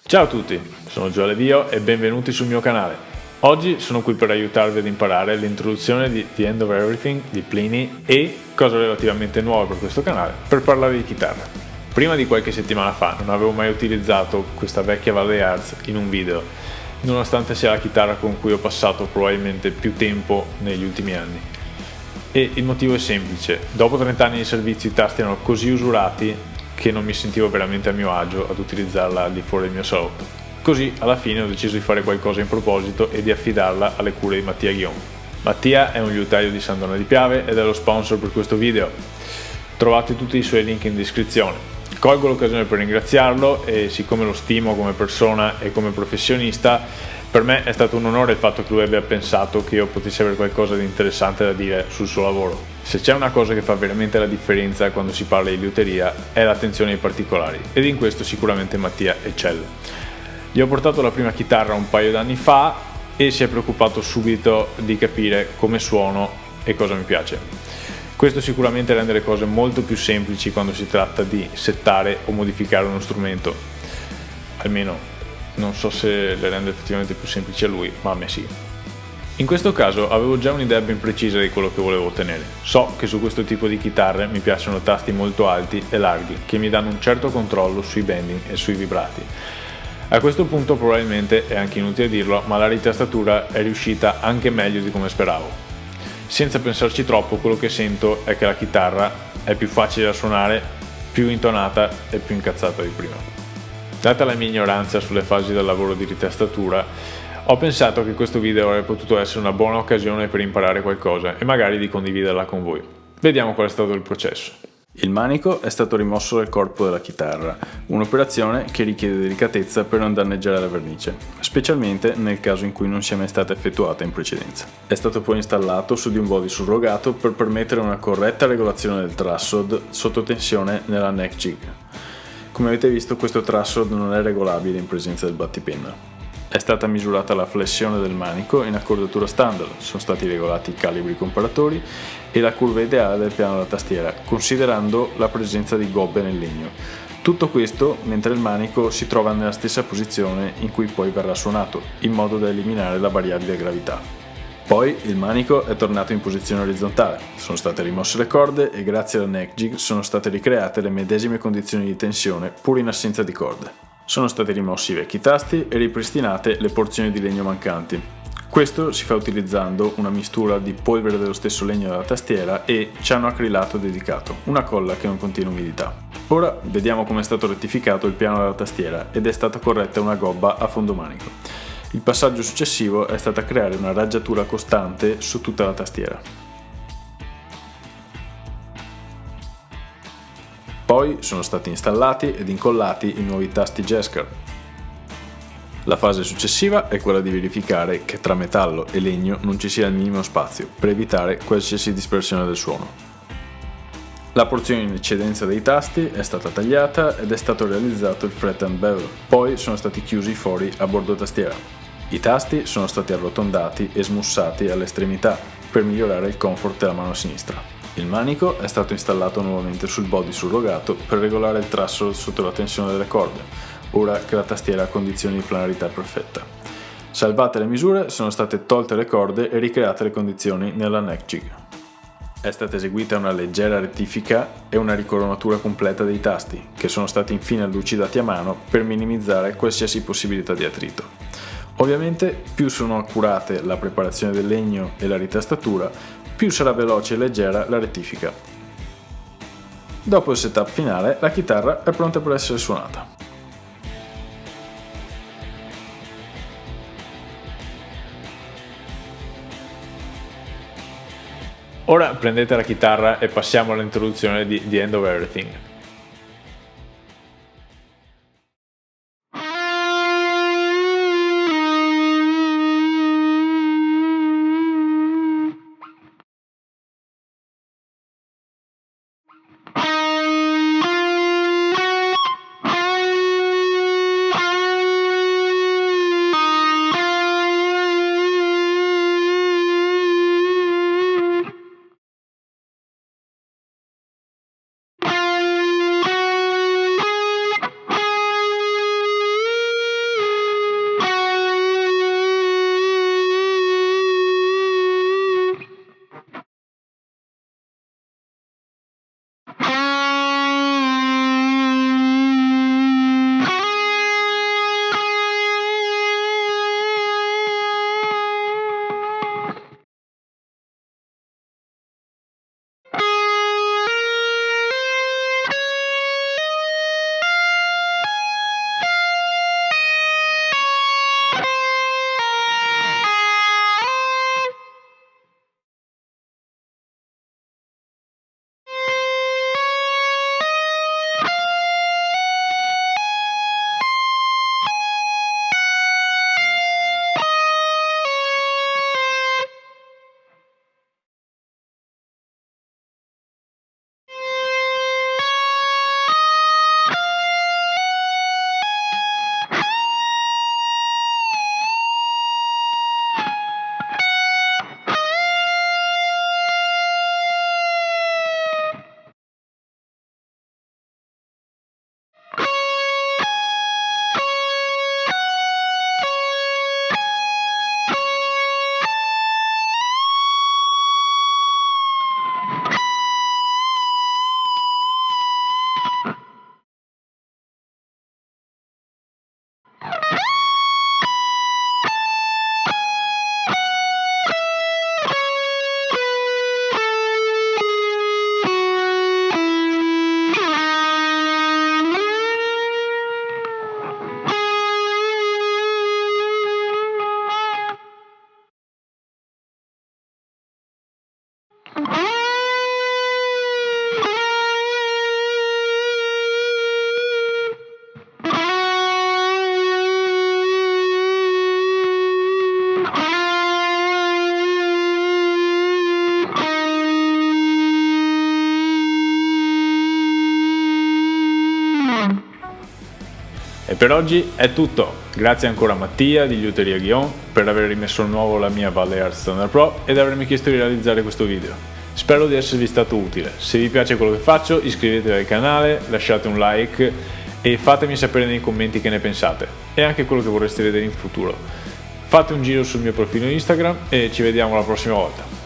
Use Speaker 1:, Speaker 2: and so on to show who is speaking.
Speaker 1: Ciao a tutti, sono Gioele Dio e benvenuti sul mio canale. Oggi sono qui per aiutarvi ad imparare l'introduzione di The End of Everything di Pliny e, cosa relativamente nuova per questo canale, per parlare di chitarra. Prima di qualche settimana fa non avevo mai utilizzato questa vecchia Valley Arts in un video, nonostante sia la chitarra con cui ho passato probabilmente più tempo negli ultimi anni. E il motivo è semplice: dopo 30 anni di servizio i tasti erano così usurati che non mi sentivo veramente a mio agio ad utilizzarla al di fuori del mio salotto. Così alla fine ho deciso di fare qualcosa in proposito e di affidarla alle cure di Mattia Ghion. Mattia è un liutaio di San Donà di Piave ed è lo sponsor per questo video. Trovate tutti i suoi link in descrizione. Colgo l'occasione per ringraziarlo e, siccome lo stimo come persona e come professionista, per me è stato un onore il fatto che lui abbia pensato che io potessi avere qualcosa di interessante da dire sul suo lavoro. Se c'è una cosa che fa veramente la differenza quando si parla di liuteria è l'attenzione ai particolari, ed in questo sicuramente Mattia eccelle. Gli ho portato la prima chitarra un paio d'anni fa e si è preoccupato subito di capire come suono e cosa mi piace. Questo sicuramente rende le cose molto più semplici quando si tratta di settare o modificare uno strumento. Almeno non so se le rende effettivamente più semplici a lui, ma a me sì. In questo caso avevo già un'idea ben precisa di quello che volevo ottenere. So che su questo tipo di chitarre mi piacciono tasti molto alti e larghi, che mi danno un certo controllo sui bending e sui vibrati. A questo punto probabilmente, è anche inutile dirlo, ma la ritastatura è riuscita anche meglio di come speravo. Senza pensarci troppo, quello che sento è che la chitarra è più facile da suonare, più intonata e più incazzata di prima. Data la mia ignoranza sulle fasi del lavoro di ritastatura, ho pensato che questo video avrebbe potuto essere una buona occasione per imparare qualcosa e magari di condividerla con voi. Vediamo qual è stato il processo.
Speaker 2: Il manico è stato rimosso dal corpo della chitarra, un'operazione che richiede delicatezza per non danneggiare la vernice, specialmente nel caso in cui non sia mai stata effettuata in precedenza. È stato poi installato su di un body surrogato per permettere una corretta regolazione del trussrod sotto tensione nella neck jig. Come avete visto, questo trussrod non è regolabile in presenza del battipenna. È stata misurata la flessione del manico in accordatura standard, sono stati regolati i calibri comparatori e la curva ideale del piano della tastiera, considerando la presenza di gobbe nel legno. Tutto questo mentre il manico si trova nella stessa posizione in cui poi verrà suonato, in modo da eliminare la variabile gravità. Poi il manico è tornato in posizione orizzontale, sono state rimosse le corde e grazie alla neck jig sono state ricreate le medesime condizioni di tensione pur in assenza di corde. Sono stati rimossi i vecchi tasti e ripristinate le porzioni di legno mancanti. Questo si fa utilizzando una mistura di polvere dello stesso legno della tastiera e ciano acrilato dedicato, una colla che non contiene umidità. Ora vediamo come è stato rettificato il piano della tastiera ed è stata corretta una gobba a fondo manico. Il passaggio successivo è stato creare una raggiatura costante su tutta la tastiera. Poi sono stati installati ed incollati i nuovi tasti Jesker. La fase successiva è quella di verificare che tra metallo e legno non ci sia il minimo spazio per evitare qualsiasi dispersione del suono. La porzione in eccedenza dei tasti è stata tagliata ed è stato realizzato il fret and bevel. Poi sono stati chiusi i fori a bordo tastiera. I tasti sono stati arrotondati e smussati alle estremità per migliorare il comfort della mano sinistra. Il manico è stato installato nuovamente sul body surrogato per regolare il trussrod sotto la tensione delle corde, ora che la tastiera ha condizioni di planarità perfetta. Salvate le misure, sono state tolte le corde e ricreate le condizioni nella neck jig. È stata eseguita una leggera rettifica e una ricoronatura completa dei tasti, che sono stati infine lucidati a mano per minimizzare qualsiasi possibilità di attrito. Ovviamente, più sono accurate la preparazione del legno e la ritastatura, più sarà veloce e leggera la rettifica. Dopo il setup finale, la chitarra è pronta per essere suonata.
Speaker 1: Ora prendete la chitarra e passiamo all'introduzione di The End of Everything. per oggi è tutto, grazie ancora a Mattia di Liuteria Ghion per aver rimesso a nuovo la mia Valle Art Standard Pro ed avermi chiesto di realizzare questo video. Spero di esservi stato utile, se vi piace quello che faccio iscrivetevi al canale, lasciate un like e fatemi sapere nei commenti che ne pensate e anche quello che vorreste vedere in futuro. Fate un giro sul mio profilo Instagram e ci vediamo la prossima volta.